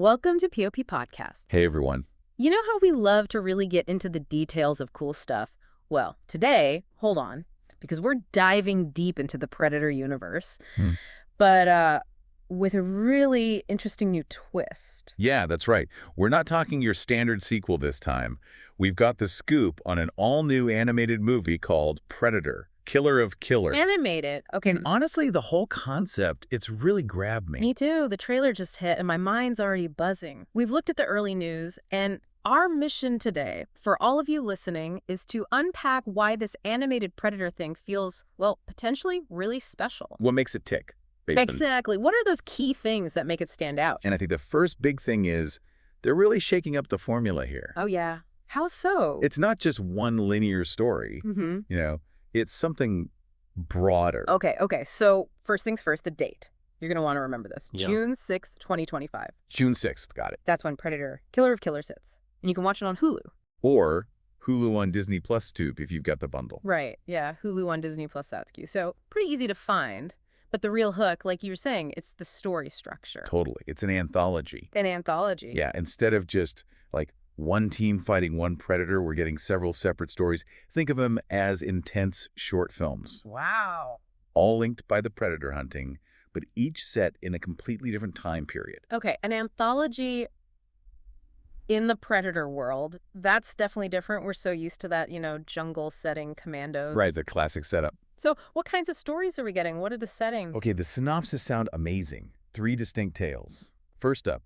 Welcome to POP Podcast. Hey, everyone. You know how we love to really get into the details of cool stuff? Well, today, hold on, because we're diving deep into the Predator universe, but with a really interesting new twist. Yeah, that's right. We're not talking your standard sequel this time. We've got the scoop on an all-new animated movie called Predator, Killer of Killers. Animated. Okay. And honestly, the whole concept, it's really grabbed me. Me too. The trailer just hit and my mind's already buzzing. We've looked at the early news, and our mission today, for all of you listening, is to unpack why this animated Predator thing feels, well, potentially really special. What makes it tick? Exactly. What are those key things that make it stand out? And I think the first big thing is they're really shaking up the formula here. Oh, yeah. How so? It's not just one linear story. It's something broader. Okay. So first things first, the date. You're going to want to remember this. Yeah. June 6th, 2025. June 6th, got it. That's when Predator, Killer of Killers hits. And you can watch it on Hulu. Or Hulu on Disney Plus tube if you've got the bundle. Right. Yeah. Hulu on Disney Plus Satsku. So pretty easy to find. But the real hook, like you were saying, it's the story structure. Totally. It's an anthology. An anthology. Yeah. Instead of just like one team fighting one predator, we're getting several separate stories. Think of them as intense short films. Wow. All linked by the predator hunting, but each set in a completely different time period. Okay. An anthology in the Predator world, that's definitely different. We're so used to that, jungle setting, commandos. Right. The classic setup. So what kinds of stories are we getting? What are the settings? Okay. The synopsis sound amazing. 3 distinct tales. First up,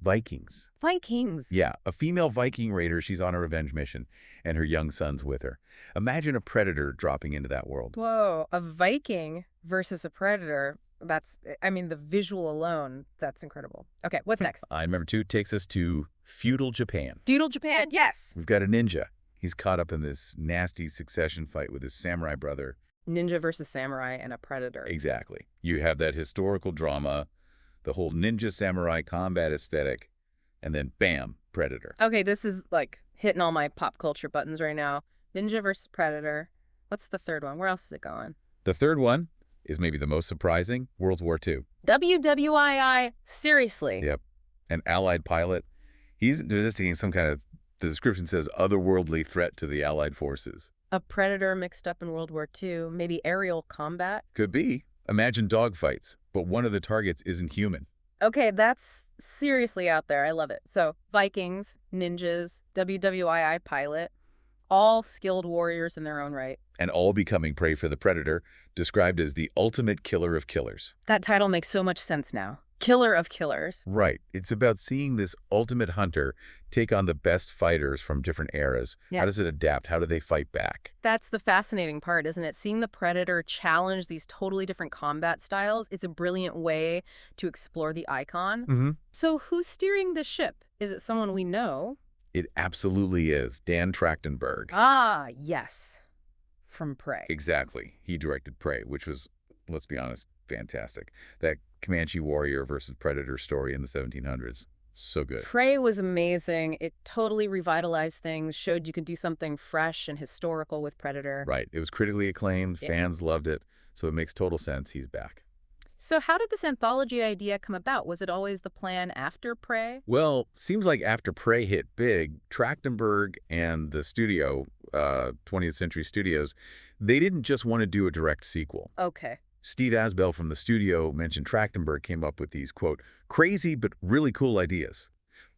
Vikings. Vikings. Yeah, a female Viking raider. She's on a revenge mission, and her young son's with her. Imagine a predator dropping into that world. Whoa, a Viking versus a predator. The visual alone, that's incredible. Okay, what's next? Number 2 takes us to feudal Japan. Feudal Japan, yes. We've got a ninja. He's caught up in this nasty succession fight with his samurai brother. Ninja versus samurai and a predator. Exactly. You have that historical drama, the whole ninja samurai combat aesthetic, and then bam, predator. Okay, this is like hitting all my pop culture buttons right now. Ninja versus predator. What's the third one? Where else is it going? The third one is maybe the most surprising, World War II. WWII, seriously. Yep. An Allied pilot. He's resisting some kind of, the description says, otherworldly threat to the Allied forces. A predator mixed up in World War II, maybe aerial combat? Could be. Imagine dogfights, but one of the targets isn't human. Okay, that's seriously out there. I love it. So, Vikings, ninjas, WWII pilot, all skilled warriors in their own right. And all becoming prey for the predator, described as the ultimate killer of killers. That title makes so much sense now. Killer of Killers. Right. It's about seeing this ultimate hunter take on the best fighters from different eras. Yeah. How does it adapt? How do they fight back? That's the fascinating part, isn't it? Seeing the Predator challenge these totally different combat styles, it's a brilliant way to explore the icon. So who's steering the ship? Is it someone we know? It absolutely is. Dan Trachtenberg. Ah, yes. From Prey. Exactly. He directed Prey, which was, let's be honest, fantastic. That Comanche warrior versus predator story in the 1700s. So good. Prey was amazing. It totally revitalized things, showed you could do something fresh and historical with Predator. Right. It was critically acclaimed. Yeah. Fans loved it. So it makes total sense. He's back. So how did this anthology idea come about? Was it always the plan after Prey? Well, seems like after Prey hit big, Trachtenberg and the studio, 20th Century Studios, they didn't just want to do a direct sequel. Okay. Steve Asbell from the studio mentioned Trachtenberg came up with these, quote, crazy but really cool ideas.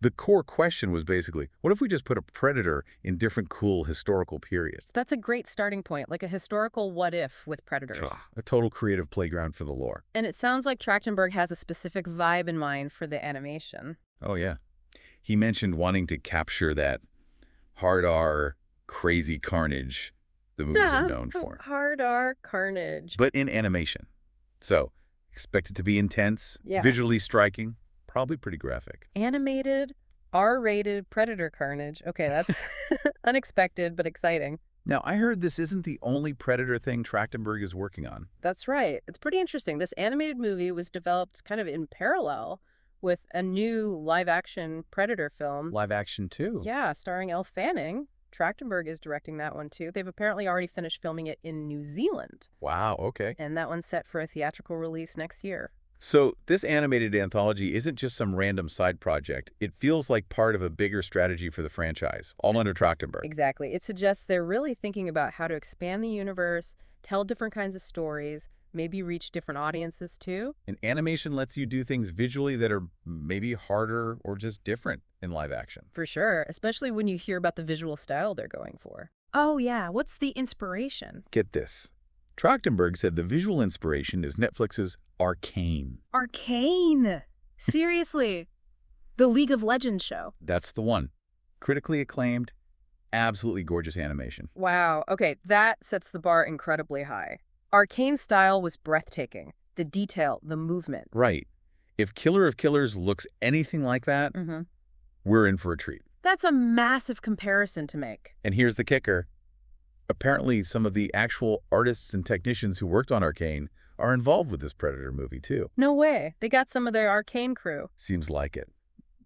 The core question was basically, what if we just put a predator in different cool historical periods? That's a great starting point, like a historical what-if with predators. A total creative playground for the lore. And it sounds like Trachtenberg has a specific vibe in mind for the animation. Oh, yeah. He mentioned wanting to capture that hard R, crazy carnage the movies are known for. Hard R carnage. But in animation. So, expect it to be intense, Yeah. visually striking, probably pretty graphic. Animated, R-rated predator carnage. Okay, that's unexpected but exciting. Now, I heard this isn't the only Predator thing Trachtenberg is working on. That's right. It's pretty interesting. This animated movie was developed kind of in parallel with a new live-action Predator film. Live action, too. Yeah, starring Elle Fanning. Trachtenberg is directing that one, too. They've apparently already finished filming it in New Zealand. Wow, okay. And that one's set for a theatrical release next year. So this animated anthology isn't just some random side project. It feels like part of a bigger strategy for the franchise, all under Trachtenberg. Exactly. It suggests they're really thinking about how to expand the universe, tell different kinds of stories, maybe reach different audiences too. And animation lets you do things visually that are maybe harder or just different in live action. For sure, especially when you hear about the visual style they're going for. Oh yeah, what's the inspiration? Get this. Trachtenberg said the visual inspiration is Netflix's Arcane. Arcane! Seriously? The League of Legends show. That's the one. Critically acclaimed, absolutely gorgeous animation. Wow, okay, that sets the bar incredibly high. Arcane style was breathtaking. The detail, the movement. Right. If Killer of Killers looks anything like that, we're in for a treat. That's a massive comparison to make. And here's the kicker. Apparently, some of the actual artists and technicians who worked on Arcane are involved with this Predator movie, too. No way. They got some of their Arcane crew. Seems like it.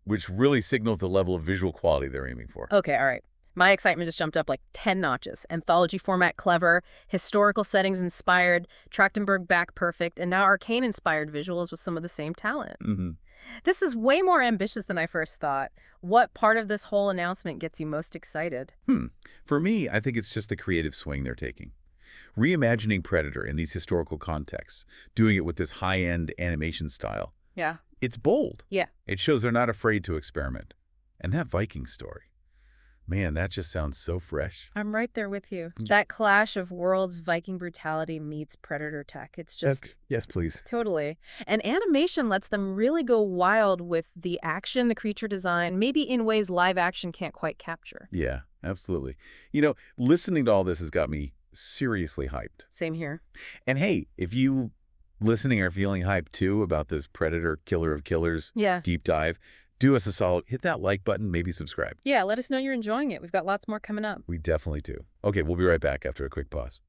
Which really signals the level of visual quality they're aiming for. Okay, all right. My excitement just jumped up like 10 notches. Anthology format clever, historical settings inspired, Trachtenberg back perfect, and now Arcane-inspired visuals with some of the same talent. This is way more ambitious than I first thought. What part of this whole announcement gets you most excited? For me, I think it's just the creative swing they're taking. Reimagining Predator in these historical contexts, doing it with this high-end animation style. Yeah. It's bold. Yeah. It shows they're not afraid to experiment. And that Viking story. Man, that just sounds so fresh. I'm right there with you. That clash of worlds, Viking brutality meets Predator tech. It's just... Yes, please. Totally. And animation lets them really go wild with the action, the creature design, maybe in ways live action can't quite capture. Yeah, absolutely. You know, listening to all this has got me seriously hyped. Same here. And hey, if you listening are feeling hyped too about this Predator Killer of Killers deep dive, do us a solid. Hit that like button, maybe subscribe. Yeah, let us know you're enjoying it. We've got lots more coming up. We definitely do. Okay, we'll be right back after a quick pause.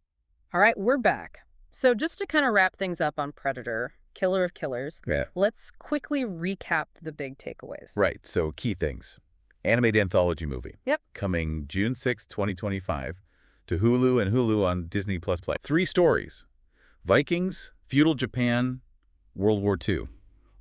All right, we're back. So just to kind of wrap things up on Predator, Killer of Killers, let's quickly recap the big takeaways. Right, so key things. Animated anthology movie. Yep. Coming June 6, 2025 to Hulu and Hulu on Disney Plus Play. 3 stories. Vikings, feudal Japan, World War II.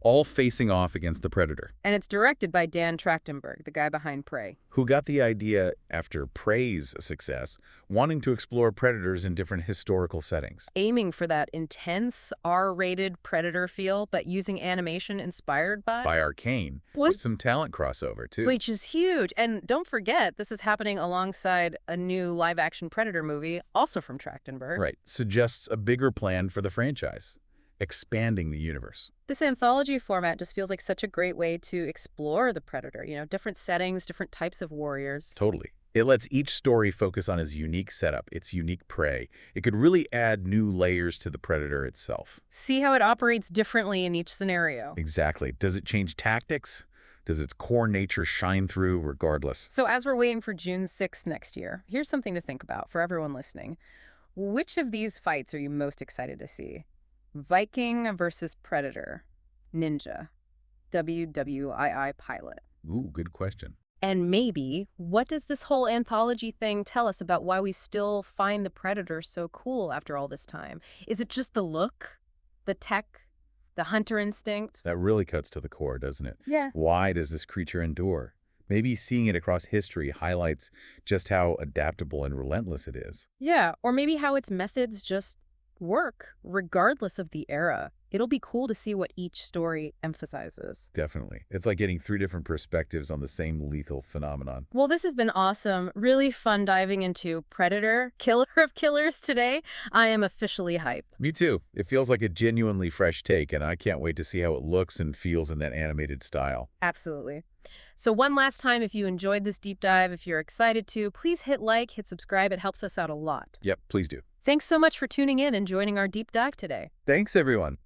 All facing off against the Predator. And it's directed by Dan Trachtenberg, the guy behind Prey. Who got the idea after Prey's success, wanting to explore predators in different historical settings. Aiming for that intense R-rated Predator feel, but using animation inspired by... By Arcane, with some talent crossover, too. Which is huge. And don't forget, this is happening alongside a new live-action Predator movie, also from Trachtenberg. Right. Suggests a bigger plan for the franchise. Expanding the universe. This anthology format just feels like such a great way to explore the Predator, you know, different settings, different types of warriors. Totally. It lets each story focus on its unique setup, its unique prey. It could really add new layers to the Predator itself. See how it operates differently in each scenario. Exactly. Does it change tactics? Does its core nature shine through regardless? So as we're waiting for June 6th next year, here's something to think about for everyone listening. Which of these fights are you most excited to see? Viking versus Predator, Ninja, WWII pilot. Ooh, good question. And maybe, what does this whole anthology thing tell us about why we still find the Predator so cool after all this time? Is it just the look, the tech, the hunter instinct? That really cuts to the core, doesn't it? Yeah. Why does this creature endure? Maybe seeing it across history highlights just how adaptable and relentless it is. Yeah, or maybe how its methods just work, regardless of the era. It'll be cool to see what each story emphasizes. Definitely. It's like getting 3 different perspectives on the same lethal phenomenon. Well, this has been awesome. Really fun diving into Predator, Killer of Killers today. I am officially hype. Me too. It feels like a genuinely fresh take, and I can't wait to see how it looks and feels in that animated style. Absolutely. So one last time, if you enjoyed this deep dive, if you're excited to, please hit like, hit subscribe. It helps us out a lot. Yep, please do. Thanks so much for tuning in and joining our deep dive today. Thanks, everyone.